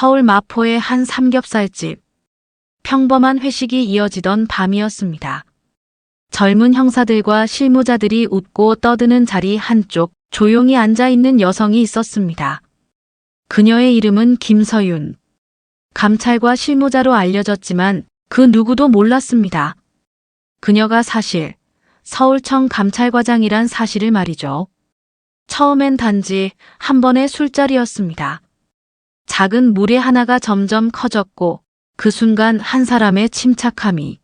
서울 마포의 한 삼겹살집. 평범한 회식이 이어지던 밤이었습니다. 젊은 형사들과 실무자들이 웃고 떠드는 자리 한쪽 조용히 앉아있는 여성이 있었습니다. 그녀의 이름은 김서윤. 감찰과 실무자로 알려졌지만 그 누구도 몰랐습니다. 그녀가 사실 서울청 감찰과장이란 사실을 말이죠. 처음엔 단지 한 번의 술자리였습니다. 작은 무례 하나가 점점 커졌고 그 순간 한 사람의 침착함이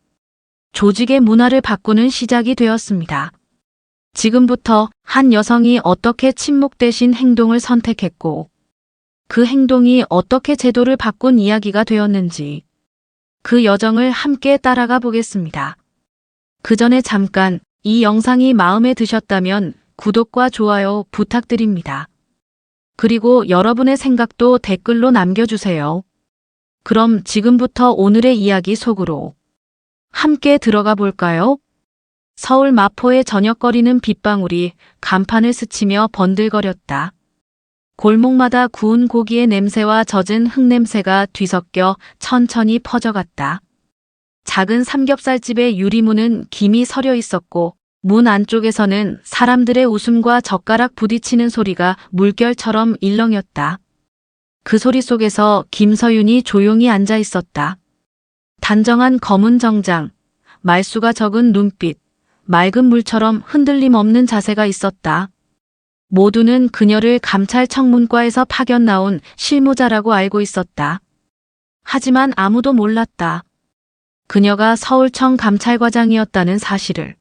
조직의 문화를 바꾸는 시작이 되었습니다. 지금부터 한 여성이 어떻게 침묵 대신 행동을 선택했고 그 행동이 어떻게 제도를 바꾼 이야기가 되었는지 그 여정을 함께 따라가 보겠습니다. 그 전에 잠깐 이 영상이 마음에 드셨다면 구독과 좋아요 부탁드립니다. 그리고 여러분의 생각도 댓글로 남겨주세요. 그럼 지금부터 오늘의 이야기 속으로 함께 들어가 볼까요? 서울 마포의 저녁거리는 빗방울이 간판을 스치며 번들거렸다. 골목마다 구운 고기의 냄새와 젖은 흙냄새가 뒤섞여 천천히 퍼져갔다. 작은 삼겹살집의 유리문은 김이 서려 있었고 문 안쪽에서는 사람들의 웃음과 젓가락 부딪히는 소리가 물결처럼 일렁였다. 그 소리 속에서 김서윤이 조용히 앉아 있었다. 단정한 검은 정장, 말수가 적은 눈빛, 맑은 물처럼 흔들림 없는 자세가 있었다. 모두는 그녀를 감찰청문과에서 파견 나온 실무자라고 알고 있었다. 하지만 아무도 몰랐다. 그녀가 서울청 감찰과장이었다는 사실을.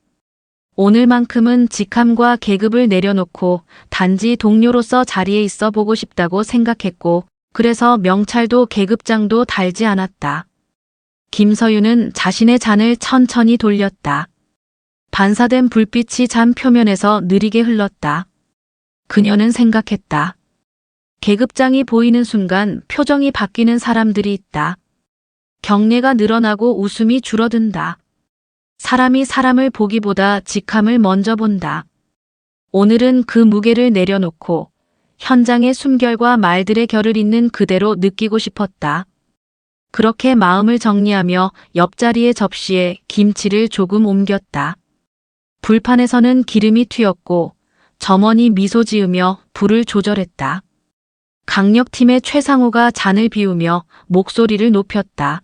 오늘만큼은 직함과 계급을 내려놓고 단지 동료로서 자리에 있어 보고 싶다고 생각했고 그래서 명찰도 계급장도 달지 않았다. 김서윤은 자신의 잔을 천천히 돌렸다. 반사된 불빛이 잔 표면에서 느리게 흘렀다. 그녀는 생각했다. 계급장이 보이는 순간 표정이 바뀌는 사람들이 있다. 경례가 늘어나고 웃음이 줄어든다. 사람이 사람을 보기보다 직함을 먼저 본다. 오늘은 그 무게를 내려놓고 현장의 숨결과 말들의 결을 잇는 그대로 느끼고 싶었다. 그렇게 마음을 정리하며 옆자리의 접시에 김치를 조금 옮겼다. 불판에서는 기름이 튀었고 점원이 미소 지으며 불을 조절했다. 강력팀의 최상호가 잔을 비우며 목소리를 높였다.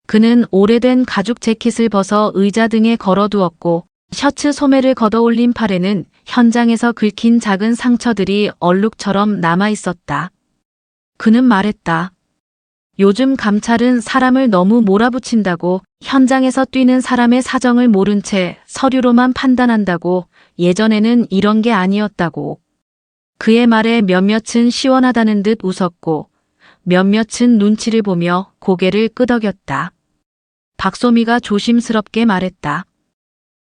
그는 오래된 가죽 재킷을 벗어 의자 등에 걸어두었고 셔츠 소매를 걷어올린 팔에는 현장에서 긁힌 작은 상처들이 얼룩처럼 남아있었다. 그는 말했다. 요즘 감찰은 사람을 너무 몰아붙인다고, 현장에서 뛰는 사람의 사정을 모른 채 서류로만 판단한다고, 예전에는 이런 게 아니었다고. 그의 말에 몇몇은 시원하다는 듯 웃었고 몇몇은 눈치를 보며 고개를 끄덕였다. 박소미가 조심스럽게 말했다.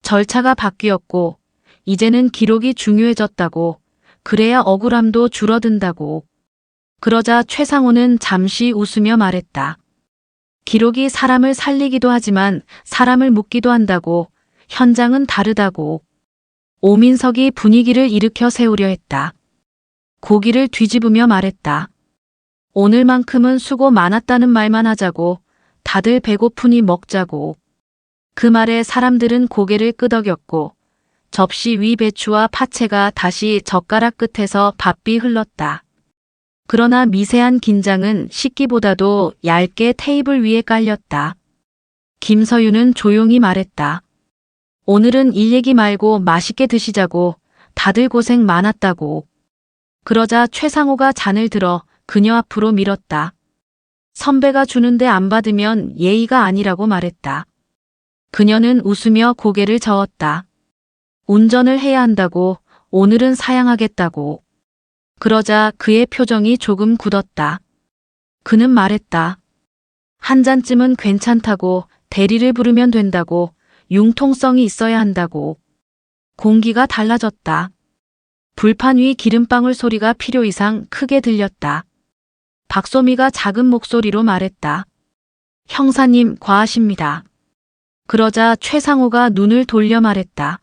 절차가 바뀌었고 이제는 기록이 중요해졌다고. 그래야 억울함도 줄어든다고. 그러자 최상호는 잠시 웃으며 말했다. 기록이 사람을 살리기도 하지만 사람을 묻기도 한다고. 현장은 다르다고. 오민석이 분위기를 일으켜 세우려 했다. 고기를 뒤집으며 말했다. 오늘만큼은 수고 많았다는 말만 하자고. 다들 배고프니 먹자고. 그 말에 사람들은 고개를 끄덕였고 접시 위 배추와 파채가 다시 젓가락 끝에서 바삐 흘렀다. 그러나 미세한 긴장은 식기보다도 얇게 테이블 위에 깔렸다. 김서윤은 조용히 말했다. 오늘은 일 얘기 말고 맛있게 드시자고. 다들 고생 많았다고. 그러자 최상호가 잔을 들어 그녀 앞으로 밀었다. 선배가 주는데 안 받으면 예의가 아니라고 말했다. 그녀는 웃으며 고개를 저었다. 운전을 해야 한다고. 오늘은 사양하겠다고. 그러자 그의 표정이 조금 굳었다. 그는 말했다. 한 잔쯤은 괜찮다고. 대리를 부르면 된다고. 융통성이 있어야 한다고. 공기가 달라졌다. 불판 위 기름방울 소리가 필요 이상 크게 들렸다. 박소미가 작은 목소리로 말했다. 형사님 과하십니다. 그러자 최상호가 눈을 돌려 말했다.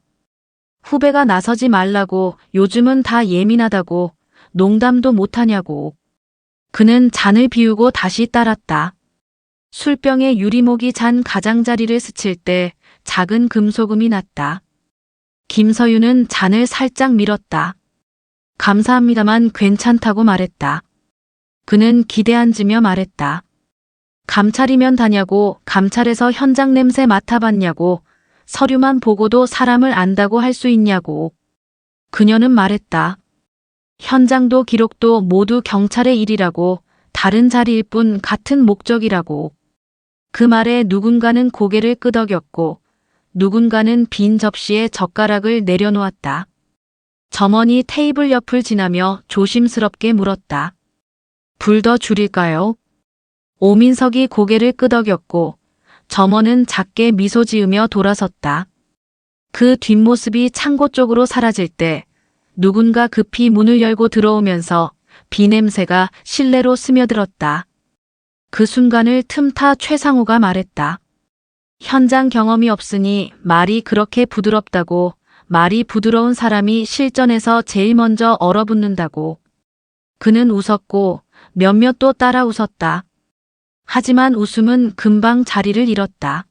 후배가 나서지 말라고. 요즘은 다 예민하다고. 농담도 못하냐고. 그는 잔을 비우고 다시 따랐다. 술병에 유리목이 잔 가장자리를 스칠 때 작은 금소금이 났다. 김서윤은 잔을 살짝 밀었다. 감사합니다만 괜찮다고 말했다. 그는 기대앉으며 말했다. 감찰이면 다냐고, 감찰에서 현장 냄새 맡아봤냐고, 서류만 보고도 사람을 안다고 할 수 있냐고. 그녀는 말했다. 현장도 기록도 모두 경찰의 일이라고, 다른 자리일 뿐 같은 목적이라고. 그 말에 누군가는 고개를 끄덕였고, 누군가는 빈 접시에 젓가락을 내려놓았다. 점원이 테이블 옆을 지나며 조심스럽게 물었다. 불 더 줄일까요? 오민석이 고개를 끄덕였고 점원은 작게 미소 지으며 돌아섰다. 그 뒷모습이 창고 쪽으로 사라질 때 누군가 급히 문을 열고 들어오면서 비냄새가 실내로 스며들었다. 그 순간을 틈타 최상호가 말했다. 현장 경험이 없으니 말이 그렇게 부드럽다고, 말이 부드러운 사람이 실전에서 제일 먼저 얼어붙는다고. 그는 웃었고 몇몇 또 따라 웃었다. 하지만 웃음은 금방 자리를 잃었다.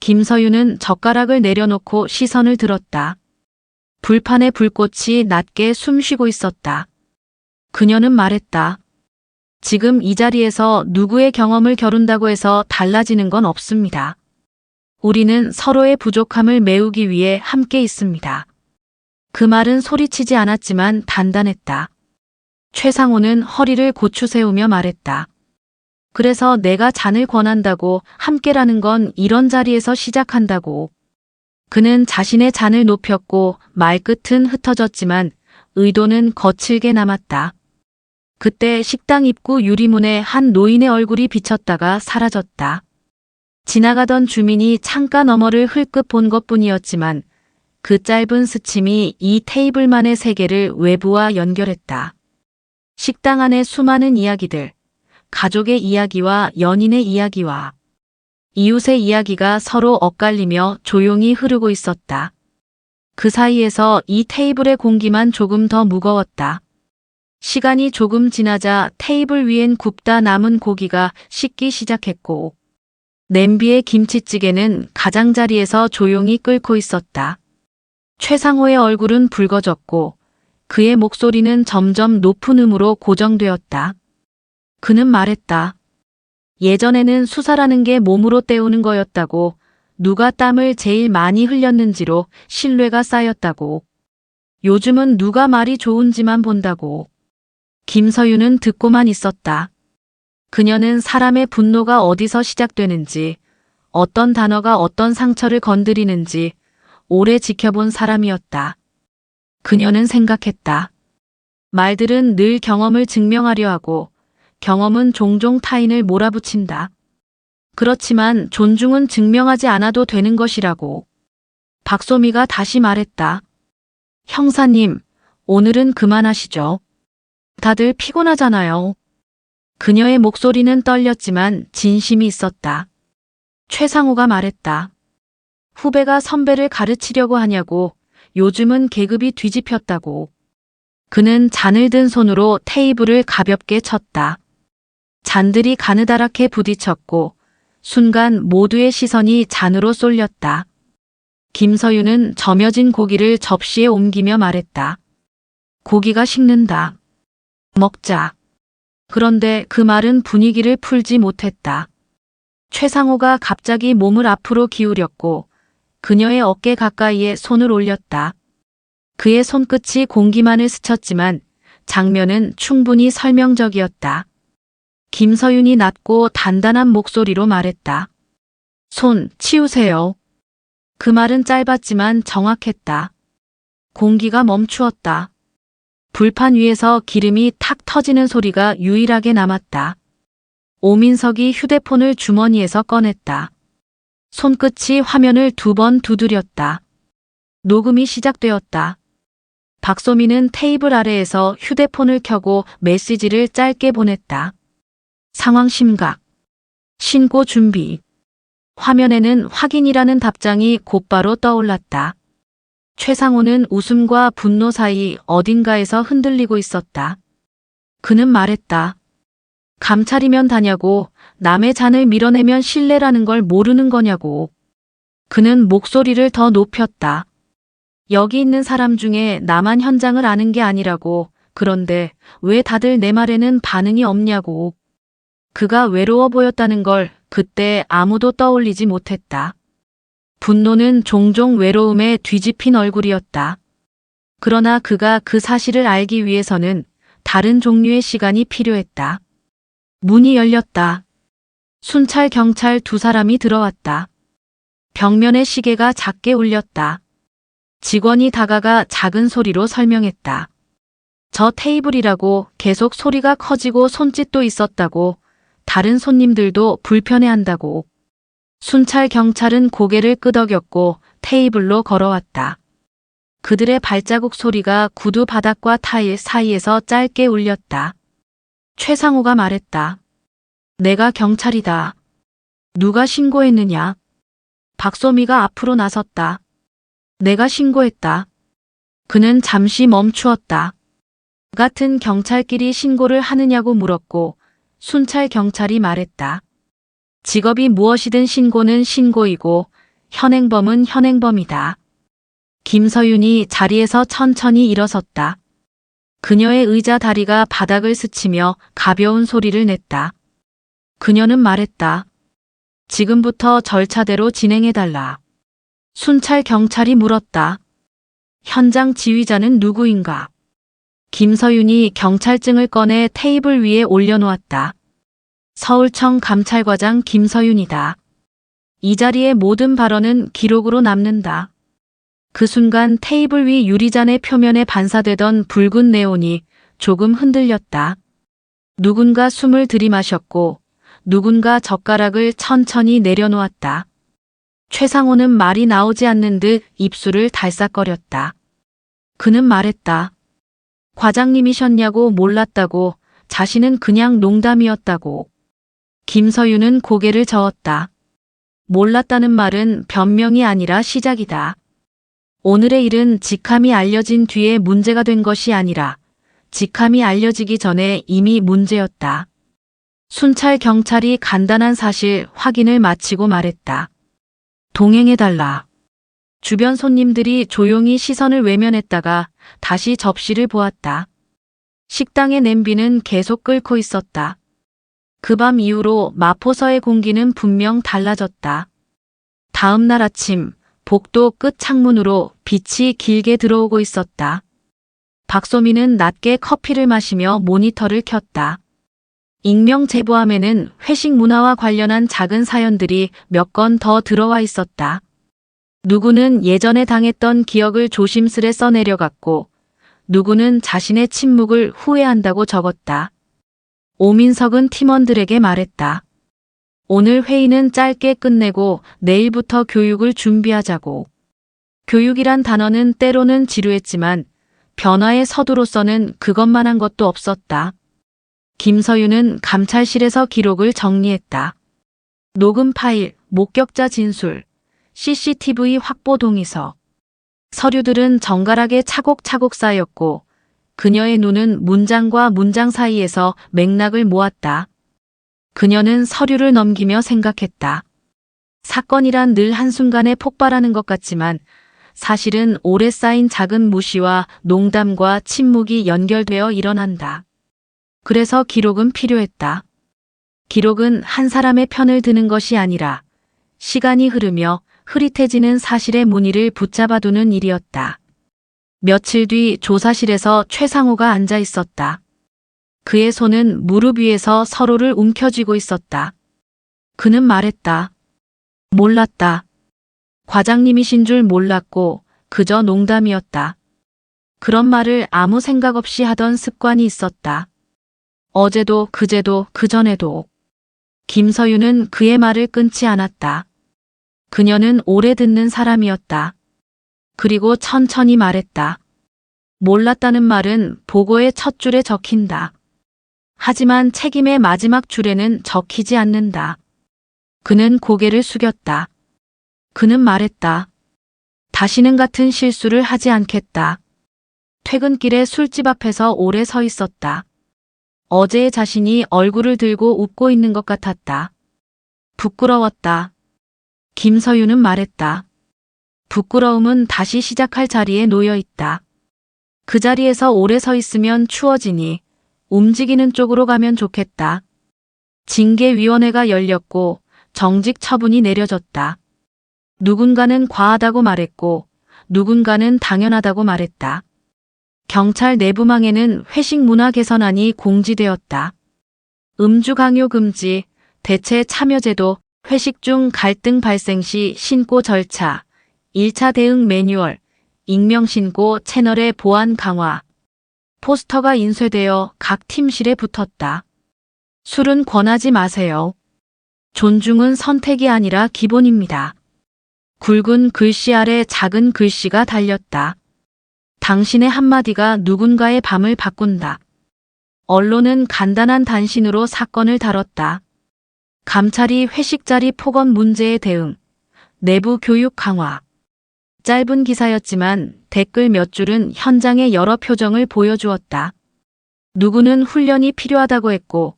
김서윤은 젓가락을 내려놓고 시선을 들었다. 불판의 불꽃이 낮게 숨쉬고 있었다. 그녀는 말했다. 지금 이 자리에서 누구의 경험을 겨룬다고 해서 달라지는 건 없습니다. 우리는 서로의 부족함을 메우기 위해 함께 있습니다. 그 말은 소리치지 않았지만 단단했다. 최상호는 허리를 고추 세우며 말했다. 그래서 내가 잔을 권한다고, 함께라는 건 이런 자리에서 시작한다고. 그는 자신의 잔을 높였고 말끝은 흩어졌지만 의도는 거칠게 남았다. 그때 식당 입구 유리문에 한 노인의 얼굴이 비쳤다가 사라졌다. 지나가던 주민이 창가 너머를 흘끗 본 것뿐이었지만 그 짧은 스침이 이 테이블만의 세계를 외부와 연결했다. 식당 안의 수많은 이야기들, 가족의 이야기와 연인의 이야기와 이웃의 이야기가 서로 엇갈리며 조용히 흐르고 있었다. 그 사이에서 이 테이블의 공기만 조금 더 무거웠다. 시간이 조금 지나자 테이블 위엔 굽다 남은 고기가 식기 시작했고 냄비의 김치찌개는 가장자리에서 조용히 끓고 있었다. 최상호의 얼굴은 붉어졌고 그의 목소리는 점점 높은 음으로 고정되었다. 그는 말했다. 예전에는 수사라는 게 몸으로 때우는 거였다고, 누가 땀을 제일 많이 흘렸는지로 신뢰가 쌓였다고. 요즘은 누가 말이 좋은지만 본다고. 김서윤은 듣고만 있었다. 그녀는 사람의 분노가 어디서 시작되는지, 어떤 단어가 어떤 상처를 건드리는지 오래 지켜본 사람이었다. 그녀는 생각했다. 말들은 늘 경험을 증명하려 하고 경험은 종종 타인을 몰아붙인다. 그렇지만 존중은 증명하지 않아도 되는 것이라고. 박소미가 다시 말했다. 형사님, 오늘은 그만하시죠. 다들 피곤하잖아요. 그녀의 목소리는 떨렸지만 진심이 있었다. 최상호가 말했다. 후배가 선배를 가르치려고 하냐고, 요즘은 계급이 뒤집혔다고. 그는 잔을 든 손으로 테이블을 가볍게 쳤다. 잔들이 가느다랗게 부딪혔고 순간 모두의 시선이 잔으로 쏠렸다. 김서윤은 점여진 고기를 접시에 옮기며 말했다. 고기가 식는다. 먹자. 그런데 그 말은 분위기를 풀지 못했다. 최상호가 갑자기 몸을 앞으로 기울였고 그녀의 어깨 가까이에 손을 올렸다. 그의 손끝이 공기만을 스쳤지만 장면은 충분히 설명적이었다. 김서윤이 낮고 단단한 목소리로 말했다. 손 치우세요. 그 말은 짧았지만 정확했다. 공기가 멈추었다. 불판 위에서 기름이 탁 터지는 소리가 유일하게 남았다. 오민석이 휴대폰을 주머니에서 꺼냈다. 손끝이 화면을 2번 두드렸다. 녹음이 시작되었다. 박소미는 테이블 아래에서 휴대폰을 켜고 메시지를 짧게 보냈다. 상황 심각. 신고 준비. 화면에는 확인이라는 답장이 곧바로 떠올랐다. 최상호는 웃음과 분노 사이 어딘가에서 흔들리고 있었다. 그는 말했다. 감찰이면 다냐고, 남의 잔을 밀어내면 실례라는 걸 모르는 거냐고. 그는 목소리를 더 높였다. 여기 있는 사람 중에 나만 현장을 아는 게 아니라고. 그런데 왜 다들 내 말에는 반응이 없냐고. 그가 외로워 보였다는 걸 그때 아무도 떠올리지 못했다. 분노는 종종 외로움에 뒤집힌 얼굴이었다. 그러나 그가 그 사실을 알기 위해서는 다른 종류의 시간이 필요했다. 문이 열렸다. 순찰 경찰 두 사람이 들어왔다. 벽면의 시계가 작게 울렸다. 직원이 다가가 작은 소리로 설명했다. 저 테이블이라고. 계속 소리가 커지고 손짓도 있었다고. 다른 손님들도 불편해한다고. 순찰 경찰은 고개를 끄덕였고 테이블로 걸어왔다. 그들의 발자국 소리가 구두 바닥과 타일 사이에서 짧게 울렸다. 최상호가 말했다. 내가 경찰이다. 누가 신고했느냐? 박소미가 앞으로 나섰다. 내가 신고했다. 그는 잠시 멈추었다. 같은 경찰끼리 신고를 하느냐고 물었고 순찰 경찰이 말했다. 직업이 무엇이든 신고는 신고이고 현행범은 현행범이다. 김서윤이 자리에서 천천히 일어섰다. 그녀의 의자 다리가 바닥을 스치며 가벼운 소리를 냈다. 그녀는 말했다. 지금부터 절차대로 진행해달라. 순찰 경찰이 물었다. 현장 지휘자는 누구인가? 김서윤이 경찰증을 꺼내 테이블 위에 올려놓았다. 서울청 감찰과장 김서윤이다. 이 자리의 모든 발언은 기록으로 남는다. 그 순간 테이블 위 유리잔의 표면에 반사되던 붉은 네온이 조금 흔들렸다. 누군가 숨을 들이마셨고 누군가 젓가락을 천천히 내려놓았다. 최상호는 말이 나오지 않는 듯 입술을 달싹거렸다. 그는 말했다. 과장님이셨냐고. 몰랐다고. 자신은 그냥 농담이었다고. 김서윤은 고개를 저었다. 몰랐다는 말은 변명이 아니라 시작이다. 오늘의 일은 직함이 알려진 뒤에 문제가 된 것이 아니라 직함이 알려지기 전에 이미 문제였다. 순찰 경찰이 간단한 사실 확인을 마치고 말했다. 동행해달라. 주변 손님들이 조용히 시선을 외면했다가 다시 접시를 보았다. 식당의 냄비는 계속 끓고 있었다. 그 밤 이후로 마포서의 공기는 분명 달라졌다. 다음 날 아침 복도 끝 창문으로 빛이 길게 들어오고 있었다. 박소미는 낮게 커피를 마시며 모니터를 켰다. 익명 제보함에는 회식 문화와 관련한 작은 사연들이 몇 건 더 들어와 있었다. 누구는 예전에 당했던 기억을 조심스레 써내려갔고 누구는 자신의 침묵을 후회한다고 적었다. 오민석은 팀원들에게 말했다. 오늘 회의는 짧게 끝내고 내일부터 교육을 준비하자고. 교육이란 단어는 때로는 지루했지만 변화의 서두로서는 그것만 한 것도 없었다. 김서윤은 감찰실에서 기록을 정리했다. 녹음 파일, 목격자 진술, CCTV 확보 동의서. 서류들은 정갈하게 차곡차곡 쌓였고 그녀의 눈은 문장과 문장 사이에서 맥락을 모았다. 그녀는 서류를 넘기며 생각했다. 사건이란 늘 한순간에 폭발하는 것 같지만 사실은 오래 쌓인 작은 무시와 농담과 침묵이 연결되어 일어난다. 그래서 기록은 필요했다. 기록은 한 사람의 편을 드는 것이 아니라 시간이 흐르며 흐릿해지는 사실의 무늬를 붙잡아두는 일이었다. 며칠 뒤 조사실에서 최상호가 앉아 있었다. 그의 손은 무릎 위에서 서로를 움켜쥐고 있었다. 그는 말했다. 몰랐다. 과장님이신 줄 몰랐고 그저 농담이었다. 그런 말을 아무 생각 없이 하던 습관이 있었다. 어제도 그제도 그전에도. 김서윤은 그의 말을 끊지 않았다. 그녀는 오래 듣는 사람이었다. 그리고 천천히 말했다. 몰랐다는 말은 보고의 첫 줄에 적힌다. 하지만 책임의 마지막 줄에는 적히지 않는다. 그는 고개를 숙였다. 그는 말했다. 다시는 같은 실수를 하지 않겠다. 퇴근길에 술집 앞에서 오래 서 있었다. 어제의 자신이 얼굴을 들고 웃고 있는 것 같았다. 부끄러웠다. 김서윤은 말했다. 부끄러움은 다시 시작할 자리에 놓여 있다. 그 자리에서 오래 서 있으면 추워지니 움직이는 쪽으로 가면 좋겠다. 징계위원회가 열렸고 정직 처분이 내려졌다. 누군가는 과하다고 말했고 누군가는 당연하다고 말했다. 경찰 내부망에는 회식 문화 개선안이 공지되었다. 음주 강요 금지, 대체 참여제도, 회식 중 갈등 발생 시 신고 절차, 1차 대응 매뉴얼, 익명 신고 채널의 보안 강화. 포스터가 인쇄되어 각 팀실에 붙었다. 술은 권하지 마세요. 존중은 선택이 아니라 기본입니다. 굵은 글씨 아래 작은 글씨가 달렸다. 당신의 한마디가 누군가의 밤을 바꾼다. 언론은 간단한 단신으로 사건을 다뤘다. 감찰이 회식 자리 폭언 문제에 대응, 내부 교육 강화. 짧은 기사였지만 댓글 몇 줄은 현장의 여러 표정을 보여주었다. 누구는 훈련이 필요하다고 했고,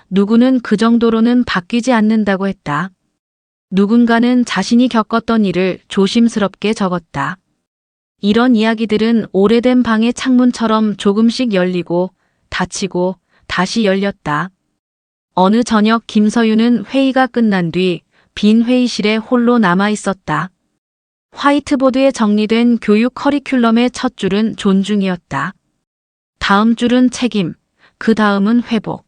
누구는 그 정도로는 바뀌지 않는다고 했다. 누군가는 자신이 겪었던 일을 조심스럽게 적었다. 이런 이야기들은 오래된 방의 창문처럼 조금씩 열리고 닫히고 다시 열렸다. 어느 저녁 김서윤은 회의가 끝난 뒤 빈 회의실에 홀로 남아 있었다. 화이트보드에 정리된 교육 커리큘럼의 첫 줄은 존중이었다. 다음 줄은 책임, 그 다음은 회복.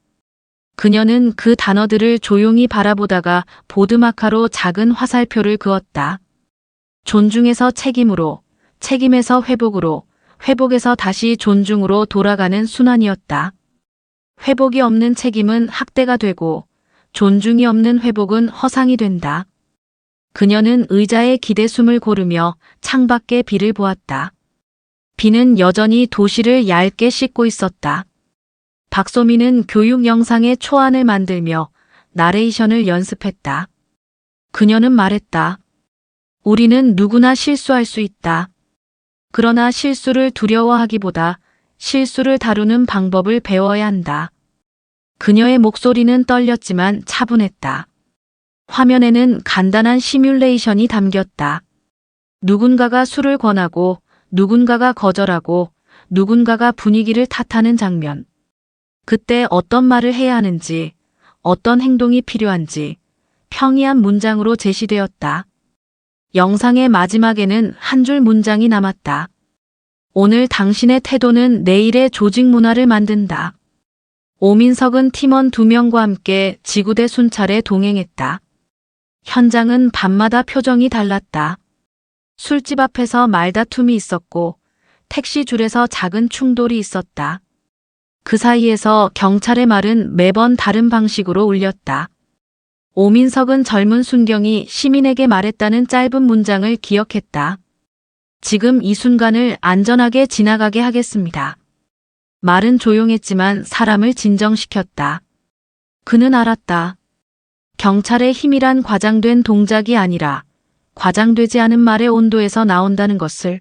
그녀는 그 단어들을 조용히 바라보다가 보드마카로 작은 화살표를 그었다. 존중에서 책임으로, 책임에서 회복으로, 회복에서 다시 존중으로 돌아가는 순환이었다. 회복이 없는 책임은 학대가 되고 존중이 없는 회복은 허상이 된다. 그녀는 의자에 기대 숨을 고르며 창밖에 비를 보았다. 비는 여전히 도시를 얇게 씻고 있었다. 박소민은 교육 영상의 초안을 만들며 나레이션을 연습했다. 그녀는 말했다. 우리는 누구나 실수할 수 있다. 그러나 실수를 두려워하기보다 실수를 다루는 방법을 배워야 한다. 그녀의 목소리는 떨렸지만 차분했다. 화면에는 간단한 시뮬레이션이 담겼다. 누군가가 술을 권하고 누군가가 거절하고 누군가가 분위기를 탓하는 장면. 그때 어떤 말을 해야 하는지, 어떤 행동이 필요한지 평이한 문장으로 제시되었다. 영상의 마지막에는 한 줄 문장이 남았다. 오늘 당신의 태도는 내일의 조직 문화를 만든다. 오민석은 팀원 2명과 함께 지구대 순찰에 동행했다. 현장은 밤마다 표정이 달랐다. 술집 앞에서 말다툼이 있었고 택시 줄에서 작은 충돌이 있었다. 그 사이에서 경찰의 말은 매번 다른 방식으로 울렸다. 오민석은 젊은 순경이 시민에게 말했다는 짧은 문장을 기억했다. 지금 이 순간을 안전하게 지나가게 하겠습니다. 말은 조용했지만 사람을 진정시켰다. 그는 알았다. 경찰의 힘이란 과장된 동작이 아니라 과장되지 않은 말의 온도에서 나온다는 것을.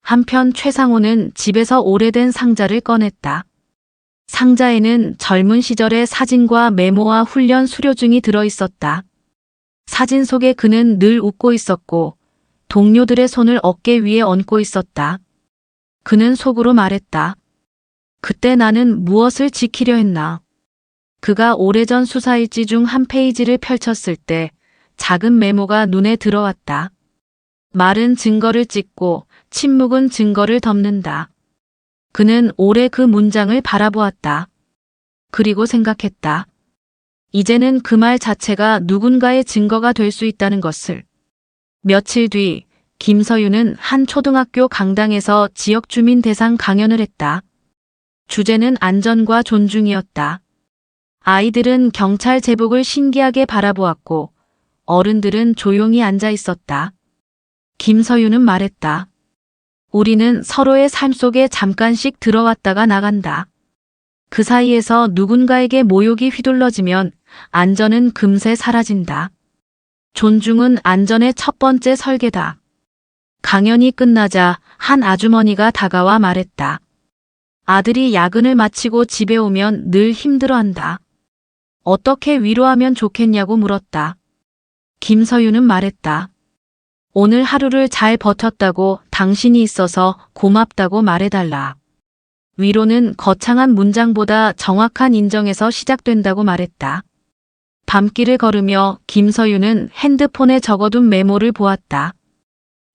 한편 최상호는 집에서 오래된 상자를 꺼냈다. 상자에는 젊은 시절의 사진과 메모와 훈련 수료증이 들어있었다. 사진 속에 그는 늘 웃고 있었고 동료들의 손을 어깨 위에 얹고 있었다. 그는 속으로 말했다. 그때 나는 무엇을 지키려 했나. 그가 오래전 수사일지 중 한 페이지를 펼쳤을 때 작은 메모가 눈에 들어왔다. 말은 증거를 찍고 침묵은 증거를 덮는다. 그는 오래 그 문장을 바라보았다. 그리고 생각했다. 이제는 그 말 자체가 누군가의 증거가 될 수 있다는 것을. 며칠 뒤 김서윤은 한 초등학교 강당에서 지역 주민 대상 강연을 했다. 주제는 안전과 존중이었다. 아이들은 경찰 제복을 신기하게 바라보았고 어른들은 조용히 앉아 있었다. 김서윤은 말했다. 우리는 서로의 삶 속에 잠깐씩 들어왔다가 나간다. 그 사이에서 누군가에게 모욕이 휘둘러지면 안전은 금세 사라진다. 존중은 안전의 첫 번째 설계다. 강연이 끝나자 한 아주머니가 다가와 말했다. 아들이 야근을 마치고 집에 오면 늘 힘들어한다. 어떻게 위로하면 좋겠냐고 물었다. 김서윤은 말했다. 오늘 하루를 잘 버텼다고 당신이 있어서 고맙다고 말해달라. 위로는 거창한 문장보다 정확한 인정에서 시작된다고 말했다. 밤길을 걸으며 김서윤은 핸드폰에 적어둔 메모를 보았다.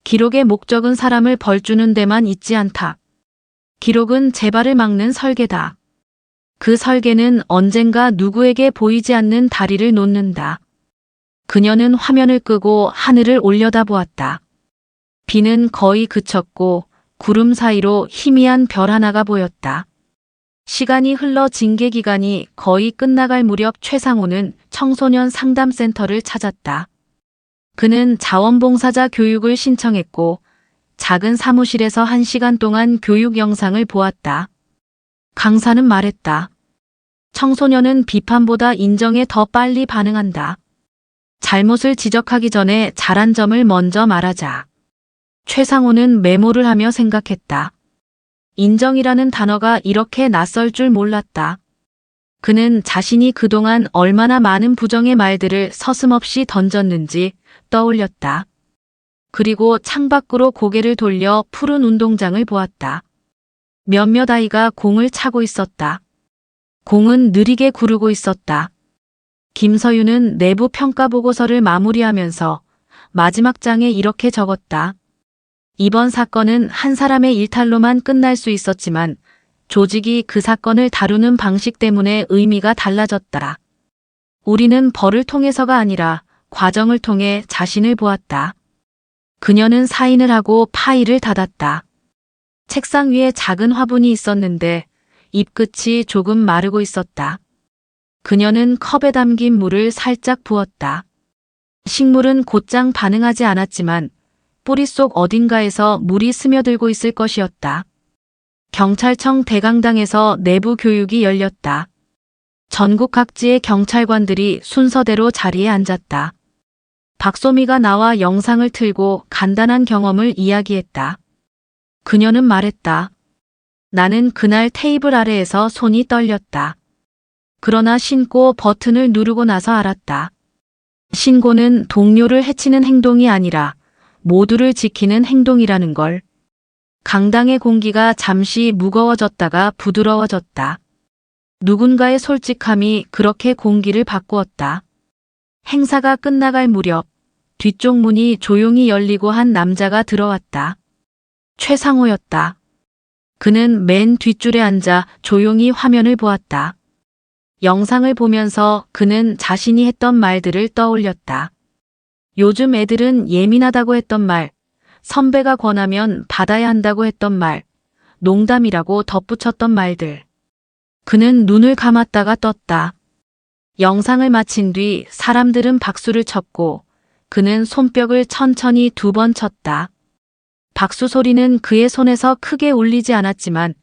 기록의 목적은 사람을 벌주는 데만 있지 않다. 기록은 재발을 막는 설계다. 그 설계는 언젠가 누구에게 보이지 않는 다리를 놓는다. 그녀는 화면을 끄고 하늘을 올려다보았다. 비는 거의 그쳤고 구름 사이로 희미한 별 하나가 보였다. 시간이 흘러 징계 기간이 거의 끝나갈 무렵 최상호는 청소년 상담센터를 찾았다. 그는 자원봉사자 교육을 신청했고 작은 사무실에서 1시간 동안 교육 영상을 보았다. 강사는 말했다. 청소년은 비판보다 인정에 더 빨리 반응한다. 잘못을 지적하기 전에 잘한 점을 먼저 말하자. 최상호는 메모를 하며 생각했다. 인정이라는 단어가 이렇게 낯설 줄 몰랐다. 그는 자신이 그동안 얼마나 많은 부정의 말들을 서슴없이 던졌는지 떠올렸다. 그리고 창밖으로 고개를 돌려 푸른 운동장을 보았다. 몇몇 아이가 공을 차고 있었다. 공은 느리게 구르고 있었다. 김서윤은 내부 평가 보고서를 마무리하면서 마지막 장에 이렇게 적었다. 이번 사건은 한 사람의 일탈로만 끝날 수 있었지만 조직이 그 사건을 다루는 방식 때문에 의미가 달라졌다. 우리는 벌을 통해서가 아니라 과정을 통해 자신을 보았다. 그녀는 사인을 하고 파일을 닫았다. 책상 위에 작은 화분이 있었는데 잎끝이 조금 마르고 있었다. 그녀는 컵에 담긴 물을 살짝 부었다. 식물은 곧장 반응하지 않았지만 뿌리 속 어딘가에서 물이 스며들고 있을 것이었다. 경찰청 대강당에서 내부 교육이 열렸다. 전국 각지의 경찰관들이 순서대로 자리에 앉았다. 박소미가 나와 영상을 틀고 간단한 경험을 이야기했다. 그녀는 말했다. 나는 그날 테이블 아래에서 손이 떨렸다. 그러나 신고 버튼을 누르고 나서 알았다. 신고는 동료를 해치는 행동이 아니라 모두를 지키는 행동이라는 걸. 강당의 공기가 잠시 무거워졌다가 부드러워졌다. 누군가의 솔직함이 그렇게 공기를 바꾸었다. 행사가 끝나갈 무렵 뒤쪽 문이 조용히 열리고 한 남자가 들어왔다. 최상호였다. 그는 맨 뒷줄에 앉아 조용히 화면을 보았다. 영상을 보면서 그는 자신이 했던 말들을 떠올렸다. 요즘 애들은 예민하다고 했던 말, 선배가 권하면 받아야 한다고 했던 말, 농담이라고 덧붙였던 말들. 그는 눈을 감았다가 떴다. 영상을 마친 뒤 사람들은 박수를 쳤고 그는 손뼉을 천천히 2번 쳤다. 박수 소리는 그의 손에서 크게 울리지 않았지만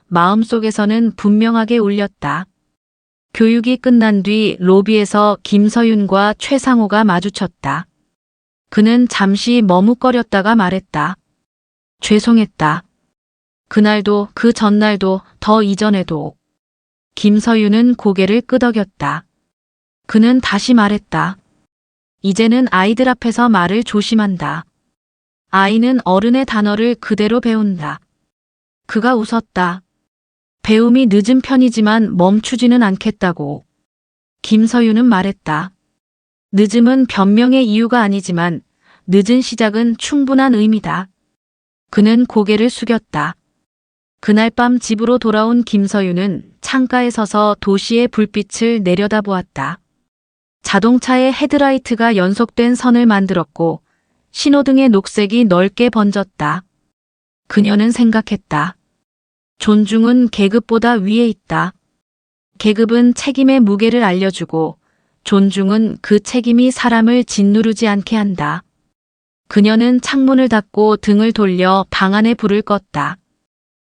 마음속에서는 분명하게 울렸다. 교육이 끝난 뒤 로비에서 김서윤과 최상호가 마주쳤다. 그는 잠시 머뭇거렸다가 말했다. 죄송했다. 그날도 그 전날도 더 이전에도. 김서윤은 고개를 끄덕였다. 그는 다시 말했다. 이제는 아이들 앞에서 말을 조심한다. 아이는 어른의 단어를 그대로 배운다. 그가 웃었다. 배움이 늦은 편이지만 멈추지는 않겠다고. 김서윤은 말했다. 늦음은 변명의 이유가 아니지만 늦은 시작은 충분한 의미다. 그는 고개를 숙였다. 그날 밤 집으로 돌아온 김서윤은 창가에 서서 도시의 불빛을 내려다보았다. 자동차의 헤드라이트가 연속된 선을 만들었고 신호등의 녹색이 넓게 번졌다. 그녀는 생각했다. 존중은 계급보다 위에 있다. 계급은 책임의 무게를 알려주고 존중은 그 책임이 사람을 짓누르지 않게 한다. 그녀는 창문을 닫고 등을 돌려 방 안에 불을 껐다.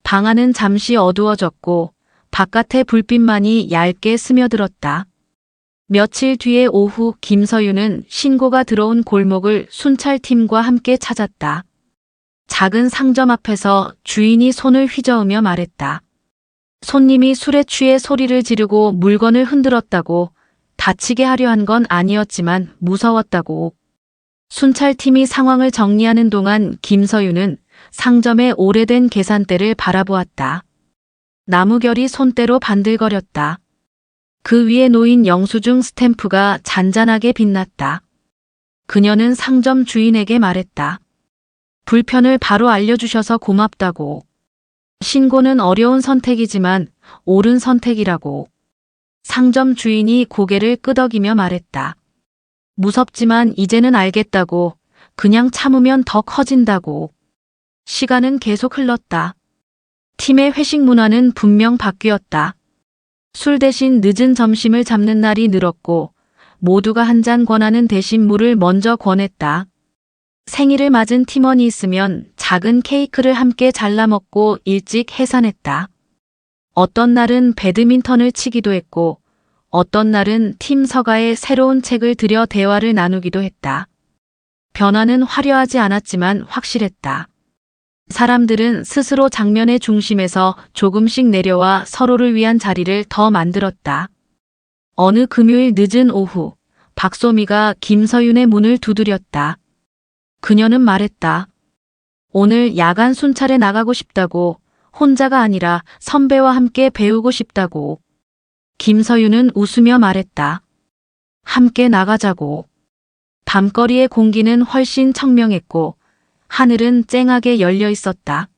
방 안은 잠시 어두워졌고 바깥의 불빛만이 얇게 스며들었다. 며칠 뒤의 오후 김서윤은 신고가 들어온 골목을 순찰팀과 함께 찾았다. 작은 상점 앞에서 주인이 손을 휘저으며 말했다. 손님이 술에 취해 소리를 지르고 물건을 흔들었다고, 다치게 하려 한 건 아니었지만 무서웠다고. 순찰팀이 상황을 정리하는 동안 김서윤은 상점의 오래된 계산대를 바라보았다. 나무결이 손때로 반들거렸다. 그 위에 놓인 영수증 스탬프가 잔잔하게 빛났다. 그녀는 상점 주인에게 말했다. 불편을 바로 알려주셔서 고맙다고. 신고는 어려운 선택이지만 옳은 선택이라고. 상점 주인이 고개를 끄덕이며 말했다. 무섭지만 이제는 알겠다고. 그냥 참으면 더 커진다고. 시간은 계속 흘렀다. 팀의 회식 문화는 분명 바뀌었다. 술 대신 늦은 점심을 잡는 날이 늘었고 모두가 한 잔 권하는 대신 물을 먼저 권했다. 생일을 맞은 팀원이 있으면 작은 케이크를 함께 잘라 먹고 일찍 해산했다. 어떤 날은 배드민턴을 치기도 했고 어떤 날은 팀 서가에 새로운 책을 들여 대화를 나누기도 했다. 변화는 화려하지 않았지만 확실했다. 사람들은 스스로 장면의 중심에서 조금씩 내려와 서로를 위한 자리를 더 만들었다. 어느 금요일 늦은 오후, 박소미가 김서윤의 문을 두드렸다. 그녀는 말했다. 오늘 야간 순찰에 나가고 싶다고, 혼자가 아니라 선배와 함께 배우고 싶다고. 김서윤은 웃으며 말했다. 함께 나가자고. 밤거리의 공기는 훨씬 청명했고 하늘은 쨍하게 열려 있었다.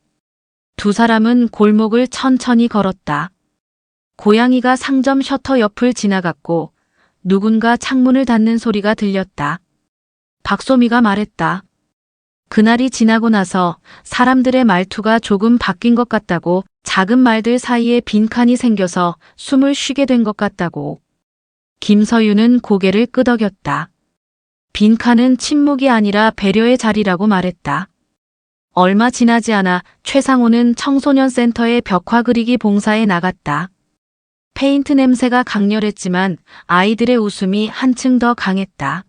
두 사람은 골목을 천천히 걸었다. 고양이가 상점 셔터 옆을 지나갔고 누군가 창문을 닫는 소리가 들렸다. 박소미가 말했다. 그날이 지나고 나서 사람들의 말투가 조금 바뀐 것 같다고. 작은 말들 사이에 빈칸이 생겨서 숨을 쉬게 된 것 같다고. 김서윤은 고개를 끄덕였다. 빈칸은 침묵이 아니라 배려의 자리라고 말했다. 얼마 지나지 않아 최상호는 청소년 센터의 벽화 그리기 봉사에 나갔다. 페인트 냄새가 강렬했지만 아이들의 웃음이 한층 더 강했다.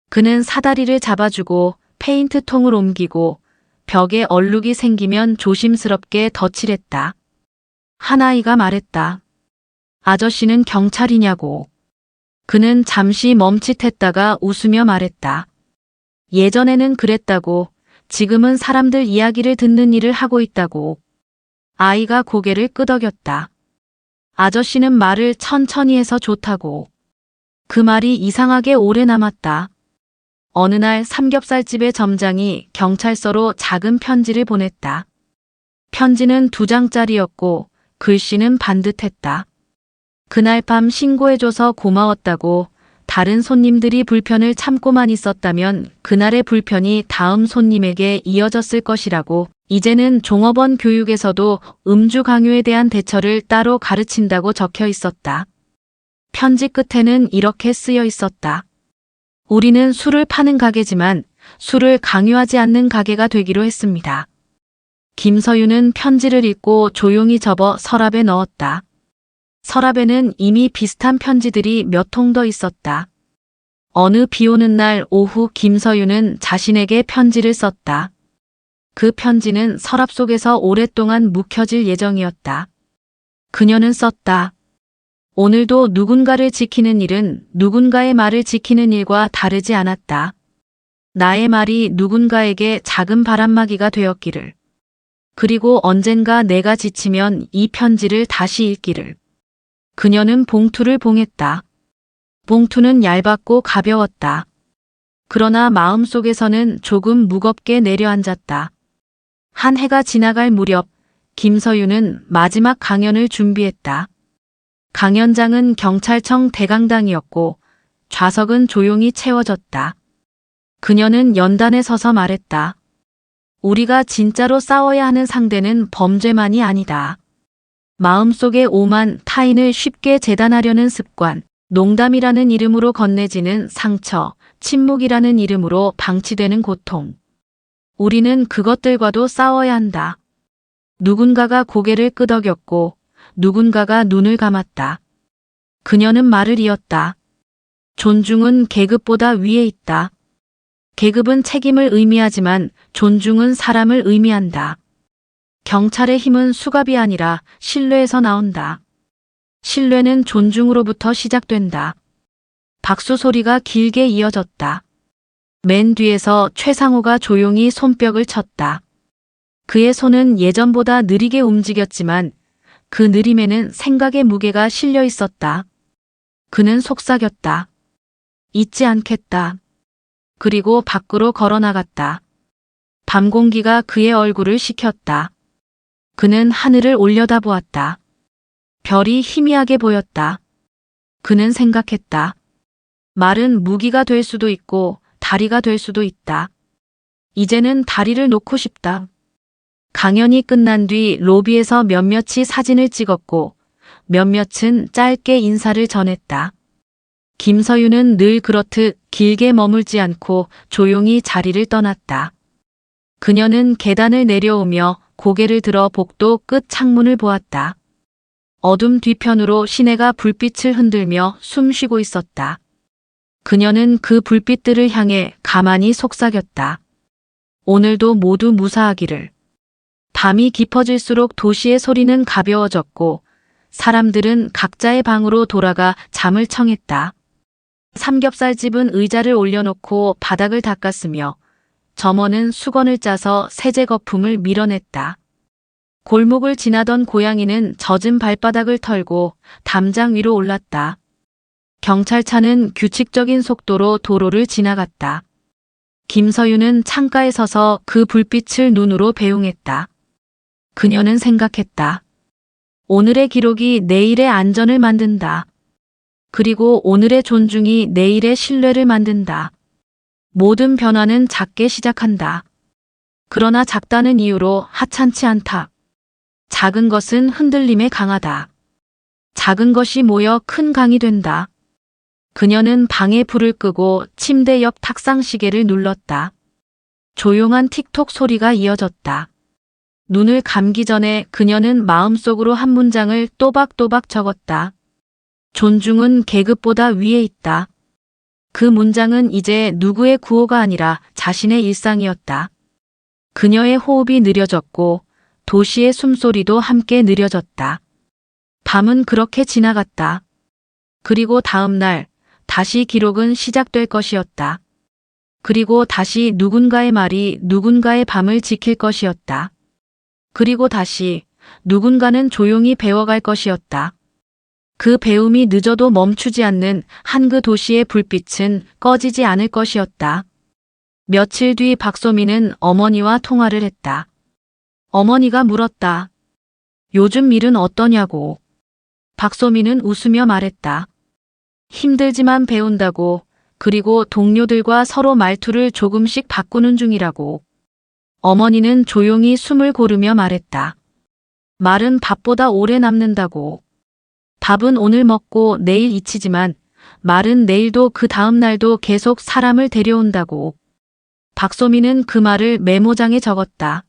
그는 사다리를 잡아주고 페인트 통을 옮기고 벽에 얼룩이 생기면 조심스럽게 덧칠했다. 한 아이가 말했다. 아저씨는 경찰이냐고. 그는 잠시 멈칫했다가 웃으며 말했다. 예전에는 그랬다고. 지금은 사람들 이야기를 듣는 일을 하고 있다고. 아이가 고개를 끄덕였다. 아저씨는 말을 천천히 해서 좋다고. 그 말이 이상하게 오래 남았다. 어느 날 삼겹살집의 점장이 경찰서로 작은 편지를 보냈다. 편지는 2장짜리였고 글씨는 반듯했다. 그날 밤 신고해줘서 고마웠다고. 다른 손님들이 불편을 참고만 있었다면 그날의 불편이 다음 손님에게 이어졌을 것이라고. 이제는 종업원 교육에서도 음주 강요에 대한 대처를 따로 가르친다고 적혀 있었다. 편지 끝에는 이렇게 쓰여 있었다. 우리는 술을 파는 가게지만 술을 강요하지 않는 가게가 되기로 했습니다. 김서윤은 편지를 읽고 조용히 접어 서랍에 넣었다. 서랍에는 이미 비슷한 편지들이 몇 통 더 있었다. 어느 비 오는 날 오후 김서윤은 자신에게 편지를 썼다. 그 편지는 서랍 속에서 오랫동안 묵혀질 예정이었다. 그녀는 썼다. 오늘도 누군가를 지키는 일은 누군가의 말을 지키는 일과 다르지 않았다. 나의 말이 누군가에게 작은 바람막이가 되었기를. 그리고 언젠가 내가 지치면 이 편지를 다시 읽기를. 그녀는 봉투를 봉했다. 봉투는 얇았고 가벼웠다. 그러나 마음속에서는 조금 무겁게 내려앉았다. 한 해가 지나갈 무렵 김서윤은 마지막 강연을 준비했다. 강연장은 경찰청 대강당이었고 좌석은 조용히 채워졌다. 그녀는 연단에 서서 말했다. 우리가 진짜로 싸워야 하는 상대는 범죄만이 아니다. 마음속에 오만 타인을 쉽게 재단하려는 습관, 농담이라는 이름으로 건네지는 상처, 침묵이라는 이름으로 방치되는 고통. 우리는 그것들과도 싸워야 한다. 누군가가 고개를 끄덕였고 누군가가 눈을 감았다. 그녀는 말을 이었다. 존중은 계급보다 위에 있다. 계급은 책임을 의미하지만 존중은 사람을 의미한다. 경찰의 힘은 수갑이 아니라 신뢰에서 나온다. 신뢰는 존중으로부터 시작된다. 박수 소리가 길게 이어졌다. 맨 뒤에서 최상호가 조용히 손뼉을 쳤다. 그의 손은 예전보다 느리게 움직였지만 그 느림에는 생각의 무게가 실려 있었다. 그는 속삭였다. 잊지 않겠다. 그리고 밖으로 걸어나갔다. 밤 공기가 그의 얼굴을 식혔다. 그는 하늘을 올려다보았다. 별이 희미하게 보였다. 그는 생각했다. 말은 무기가 될 수도 있고 다리가 될 수도 있다. 이제는 다리를 놓고 싶다. 강연이 끝난 뒤 로비에서 몇몇이 사진을 찍었고 몇몇은 짧게 인사를 전했다. 김서윤은 늘 그렇듯 길게 머물지 않고 조용히 자리를 떠났다. 그녀는 계단을 내려오며 고개를 들어 복도 끝 창문을 보았다. 어둠 뒤편으로 시내가 불빛을 흔들며 숨 쉬고 있었다. 그녀는 그 불빛들을 향해 가만히 속삭였다. 오늘도 모두 무사하기를. 밤이 깊어질수록 도시의 소리는 가벼워졌고 사람들은 각자의 방으로 돌아가 잠을 청했다. 삼겹살집은 의자를 올려놓고 바닥을 닦았으며 점원은 수건을 짜서 세제 거품을 밀어냈다. 골목을 지나던 고양이는 젖은 발바닥을 털고 담장 위로 올랐다. 경찰차는 규칙적인 속도로 도로를 지나갔다. 김서윤은 창가에 서서 그 불빛을 눈으로 배웅했다. 그녀는 생각했다. 오늘의 기록이 내일의 안전을 만든다. 그리고 오늘의 존중이 내일의 신뢰를 만든다. 모든 변화는 작게 시작한다. 그러나 작다는 이유로 하찮지 않다. 작은 것은 흔들림에 강하다. 작은 것이 모여 큰 강이 된다. 그녀는 방에 불을 끄고 침대 옆 탁상 시계를 눌렀다. 조용한 틱톡 소리가 이어졌다. 눈을 감기 전에 그녀는 마음속으로 한 문장을 또박또박 적었다. 존중은 계급보다 위에 있다. 그 문장은 이제 누구의 구호가 아니라 자신의 일상이었다. 그녀의 호흡이 느려졌고 도시의 숨소리도 함께 느려졌다. 밤은 그렇게 지나갔다. 그리고 다음 날 다시 기록은 시작될 것이었다. 그리고 다시 누군가의 말이 누군가의 밤을 지킬 것이었다. 그리고 다시 누군가는 조용히 배워갈 것이었다. 그 배움이 늦어도 멈추지 않는 한 그 도시의 불빛은 꺼지지 않을 것이었다. 며칠 뒤 박소민은 어머니와 통화를 했다. 어머니가 물었다. 요즘 일은 어떠냐고. 박소민은 웃으며 말했다. 힘들지만 배운다고. 그리고 동료들과 서로 말투를 조금씩 바꾸는 중이라고. 어머니는 조용히 숨을 고르며 말했다. 말은 밥보다 오래 남는다고. 밥은 오늘 먹고 내일 잊히지만 말은 내일도 그 다음 날도 계속 사람을 데려온다고. 박소민은 그 말을 메모장에 적었다.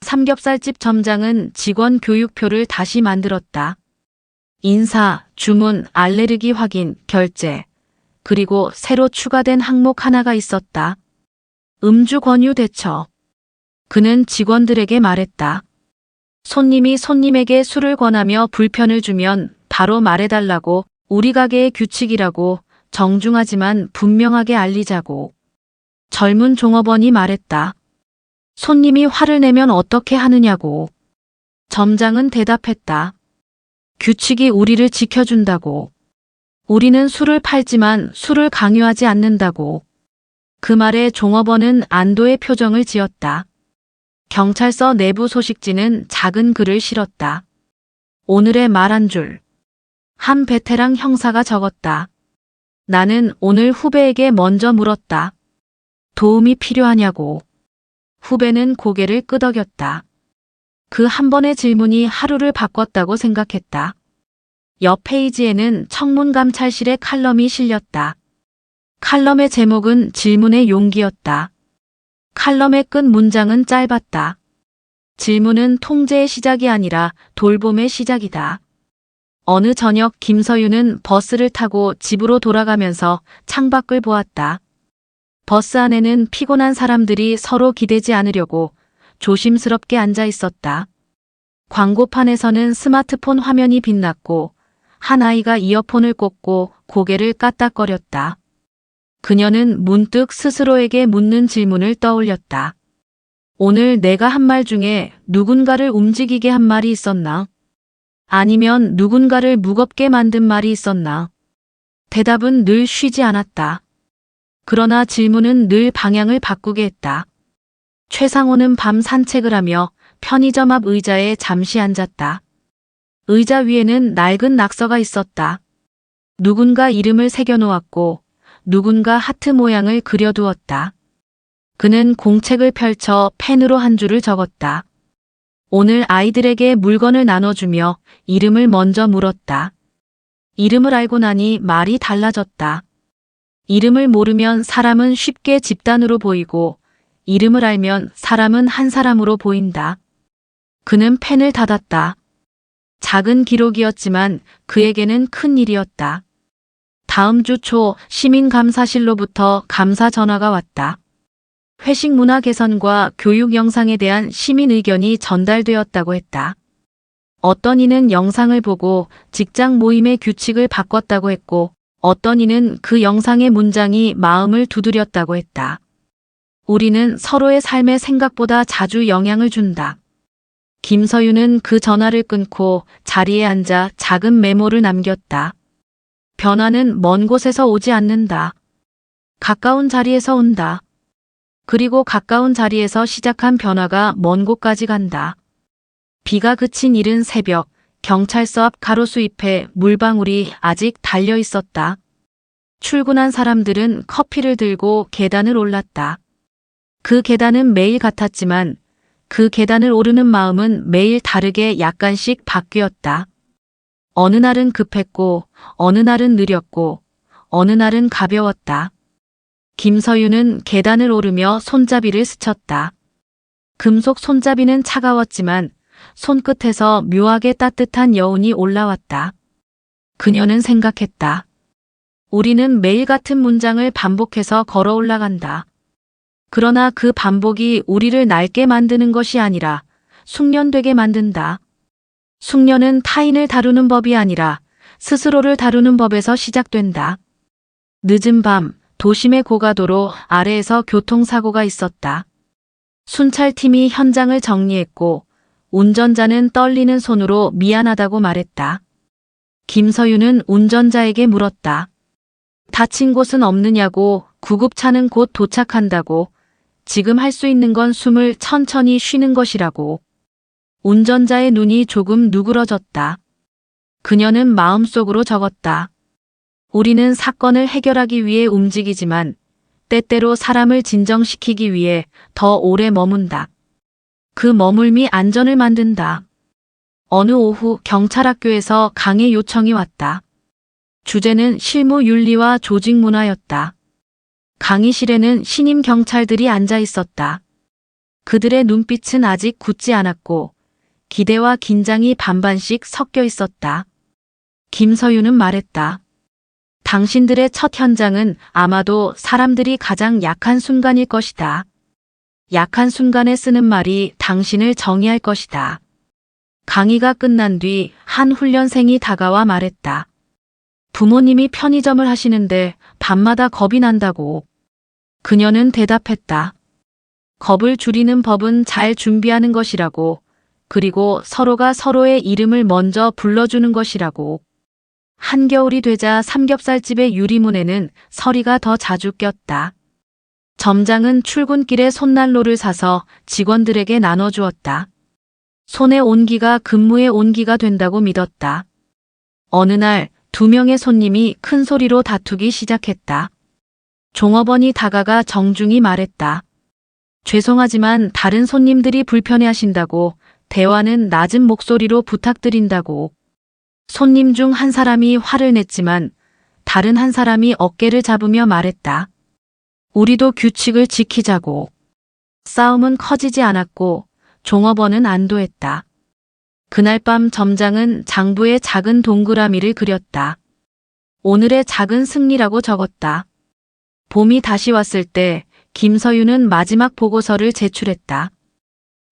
삼겹살집 점장은 직원 교육표를 다시 만들었다. 인사, 주문, 알레르기 확인, 결제. 그리고 새로 추가된 항목 하나가 있었다. 음주 권유 대처. 그는 직원들에게 말했다. 손님이 손님에게 술을 권하며 불편을 주면 바로 말해달라고. 우리 가게의 규칙이라고. 정중하지만 분명하게 알리자고. 젊은 종업원이 말했다. 손님이 화를 내면 어떻게 하느냐고. 점장은 대답했다. 규칙이 우리를 지켜준다고. 우리는 술을 팔지만 술을 강요하지 않는다고. 그 말에 종업원은 안도의 표정을 지었다. 경찰서 내부 소식지는 작은 글을 실었다. 오늘의 말 한 줄. 한 베테랑 형사가 적었다. 나는 오늘 후배에게 먼저 물었다. 도움이 필요하냐고. 후배는 고개를 끄덕였다. 그 한 번의 질문이 하루를 바꿨다고 생각했다. 옆 페이지에는 청문감찰실의 칼럼이 실렸다. 칼럼의 제목은 질문의 용기였다. 칼럼의 끝 문장은 짧았다. 질문은 통제의 시작이 아니라 돌봄의 시작이다. 어느 저녁 김서윤은 버스를 타고 집으로 돌아가면서 창밖을 보았다. 버스 안에는 피곤한 사람들이 서로 기대지 않으려고 조심스럽게 앉아 있었다. 광고판에서는 스마트폰 화면이 빛났고 한 아이가 이어폰을 꽂고 고개를 까딱거렸다. 그녀는 문득 스스로에게 묻는 질문을 떠올렸다. 오늘 내가 한 말 중에 누군가를 움직이게 한 말이 있었나? 아니면 누군가를 무겁게 만든 말이 있었나? 대답은 늘 쉬지 않았다. 그러나 질문은 늘 방향을 바꾸게 했다. 최상호는 밤 산책을 하며 편의점 앞 의자에 잠시 앉았다. 의자 위에는 낡은 낙서가 있었다. 누군가 이름을 새겨놓았고 누군가 하트 모양을 그려두었다. 그는 공책을 펼쳐 펜으로 한 줄을 적었다. 오늘 아이들에게 물건을 나눠주며 이름을 먼저 물었다. 이름을 알고 나니 말이 달라졌다. 이름을 모르면 사람은 쉽게 집단으로 보이고 이름을 알면 사람은 한 사람으로 보인다. 그는 펜을 닫았다. 작은 기록이었지만 그에게는 큰 일이었다. 다음 주 초 시민감사실로부터 감사 전화가 왔다. 회식 문화 개선과 교육 영상에 대한 시민 의견이 전달되었다고 했다. 어떤 이는 영상을 보고 직장 모임의 규칙을 바꿨다고 했고 어떤 이는 그 영상의 문장이 마음을 두드렸다고 했다. 우리는 서로의 삶에 생각보다 자주 영향을 준다. 김서윤은 그 전화를 끊고 자리에 앉아 작은 메모를 남겼다. 변화는 먼 곳에서 오지 않는다. 가까운 자리에서 온다. 그리고 가까운 자리에서 시작한 변화가 먼 곳까지 간다. 비가 그친 이른 새벽, 경찰서 앞 가로수 잎에 물방울이 아직 달려 있었다. 출근한 사람들은 커피를 들고 계단을 올랐다. 그 계단은 매일 같았지만 그 계단을 오르는 마음은 매일 다르게 약간씩 바뀌었다. 어느 날은 급했고, 어느 날은 느렸고, 어느 날은 가벼웠다. 김서윤은 계단을 오르며 손잡이를 스쳤다. 금속 손잡이는 차가웠지만 손끝에서 묘하게 따뜻한 여운이 올라왔다. 그녀는 생각했다. 우리는 매일 같은 문장을 반복해서 걸어 올라간다. 그러나 그 반복이 우리를 낡게 만드는 것이 아니라 숙련되게 만든다. 숙련은 타인을 다루는 법이 아니라 스스로를 다루는 법에서 시작된다. 늦은 밤, 도심의 고가도로 아래에서 교통사고가 있었다. 순찰팀이 현장을 정리했고 운전자는 떨리는 손으로 미안하다고 말했다. 김서윤은 운전자에게 물었다. 다친 곳은 없느냐고. 구급차는 곧 도착한다고. 지금 할 수 있는 건 숨을 천천히 쉬는 것이라고. 운전자의 눈이 조금 누그러졌다. 그녀는 마음속으로 적었다. 우리는 사건을 해결하기 위해 움직이지만 때때로 사람을 진정시키기 위해 더 오래 머문다. 그 머물미 안전을 만든다. 어느 오후 경찰학교에서 강의 요청이 왔다. 주제는 실무 윤리와 조직 문화였다. 강의실에는 신임 경찰들이 앉아 있었다. 그들의 눈빛은 아직 굳지 않았고 기대와 긴장이 반반씩 섞여 있었다. 김서윤은 말했다. 당신들의 첫 현장은 아마도 사람들이 가장 약한 순간일 것이다. 약한 순간에 쓰는 말이 당신을 정의할 것이다. 강의가 끝난 뒤 한 훈련생이 다가와 말했다. 부모님이 편의점을 하시는데 밤마다 겁이 난다고. 그녀는 대답했다. 겁을 줄이는 법은 잘 준비하는 것이라고. 그리고 서로가 서로의 이름을 먼저 불러주는 것이라고. 한겨울이 되자 삼겹살집의 유리문에는 서리가 더 자주 꼈다. 점장은 출근길에 손난로를 사서 직원들에게 나눠주었다. 손의 온기가 근무의 온기가 된다고 믿었다. 어느 날 2명의 손님이 큰 소리로 다투기 시작했다. 종업원이 다가가 정중히 말했다. 죄송하지만 다른 손님들이 불편해하신다고. 대화는 낮은 목소리로 부탁드린다고. 손님 중 한 사람이 화를 냈지만 다른 한 사람이 어깨를 잡으며 말했다. 우리도 규칙을 지키자고. 싸움은 커지지 않았고 종업원은 안도했다. 그날 밤 점장은 장부에 작은 동그라미를 그렸다. 오늘의 작은 승리라고 적었다. 봄이 다시 왔을 때 김서윤은 마지막 보고서를 제출했다.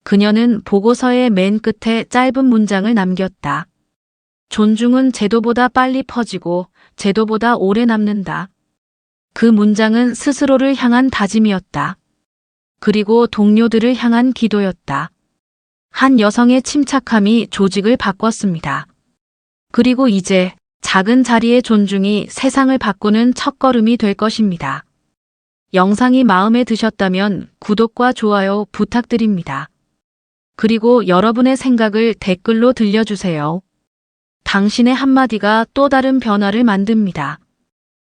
그녀는 보고서의 맨 끝에 짧은 문장을 남겼다. 존중은 제도보다 빨리 퍼지고 제도보다 오래 남는다. 그 문장은 스스로를 향한 다짐이었다. 그리고 동료들을 향한 기도였다. 한 여성의 침착함이 조직을 바꿨습니다. 그리고 이제 작은 자리의 존중이 세상을 바꾸는 첫걸음이 될 것입니다. 영상이 마음에 드셨다면 구독과 좋아요 부탁드립니다. 그리고 여러분의 생각을 댓글로 들려주세요. 당신의 한마디가 또 다른 변화를 만듭니다.